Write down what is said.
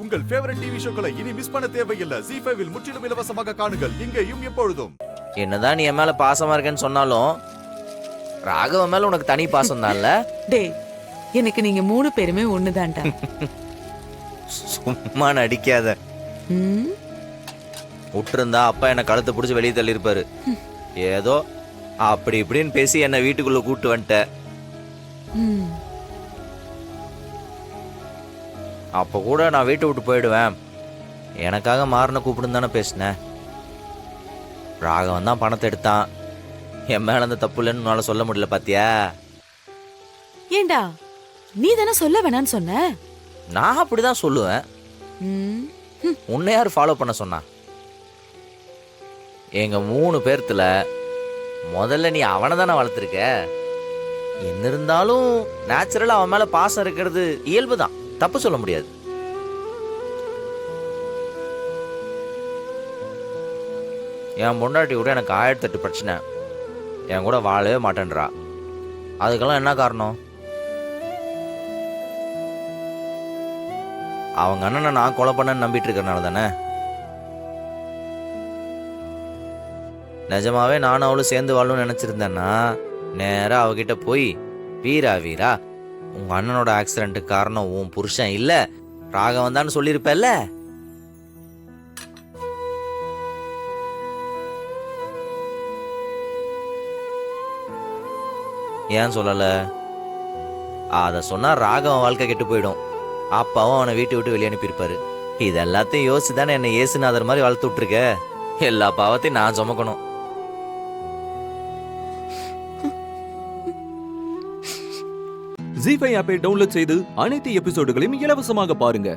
உங்கள் favourite TV ஷோக்களை இனி miss பண்ண தேவையில்லை. ZEE5 இல் முற்றிலும் இலவசமாக காணுங்கள், இங்கேயும் எப்பொழுதும். என்னதான் நீ என் மேல பாசமா இருக்கேன்னு சொன்னாலும் ராகவ மேல உனக்கு தனி பாசம் தான்ல. டேய், எனக்கு நீங்க 3 பேருமே ஒண்ணுதான்டா. சும்மா நடிக்காத. ம், விட்டுருந்தா அப்பா என்ன கழுத்தை பிடிச்சி வெளியே தள்ளியிருப்பாரு. ஏதோ அப்படி இப்படின்னு பேசி என்ன வீட்டுக்குள்ள கூட்டு வந்துட்ட. ம். அப்போ கூட நான் வீட்டை விட்டு போயிடுவேன், எனக்காக மாறின கூப்பிடுன்னு தானே பேசினேன். ராகவன் தான் பணத்தை எடுத்தான், என் மேல அந்த தப்பு இல்லைன்னு உன்னால சொல்ல முடியல பாத்தியா? ஏண்டா, நீ தானே சொல்ல வேணான்னு சொன்ன. நான் அப்படிதான் சொல்லுவேன். ம், உன்னை யார் ஃபாலோ பண்ண சொன்னா? எங்க 3 பேர்த்துல முதல்ல நீ அவனை தானே வளர்த்துருக்க. என்ன இருந்தாலும் நேச்சுரலா அவன் மேல பாசம் இருக்கிறது இயல்பு தான், தப்பு சொல்ல முடியாது. என் பொண்டாட்டி கூட எனக்கு 1008 பிரச்சனை, என் கூட வாழவே மாட்டேன்றா. அதுக்கெல்லாம் என்ன காரணம்? அவங்க அண்ணனை நான் கொலை பண்ணேன்னு நம்பிட்டு இருக்கறனால தானே. நிஜமாவே நானும் அவளும் சேர்ந்து வாழணும்னு நினைச்சிருந்தேன்னா நேரா அவகிட்ட போய், வீரா வீரா, உங்க அண்ணனோட ஆக்சிடென்ட்டுக்கு காரணம் உன் புருஷன் இல்ல ராகவன் தான் சொல்லியிருப்பல்ல. ஏன் சொல்லல? அத சொன்னா ராகவன் வாழ்க்கை கெட்டு போயிடும், அப்பாவும் அவனை வீட்டை விட்டு வெளியே அனுப்பியிருப்பாரு. இது எல்லாத்தையும் யோசிச்சு தானே என்ன ஏசுநாதர் மாதிரி வளர்த்து விட்டுருக்க. எல்லா பாவத்தையும் நான் சுமக்கணும். ZEE5 ஆப்பை டவுன்லோட் செய்து அனைத்து எபிசோடுகளையும் இலவசமாக பாருங்க.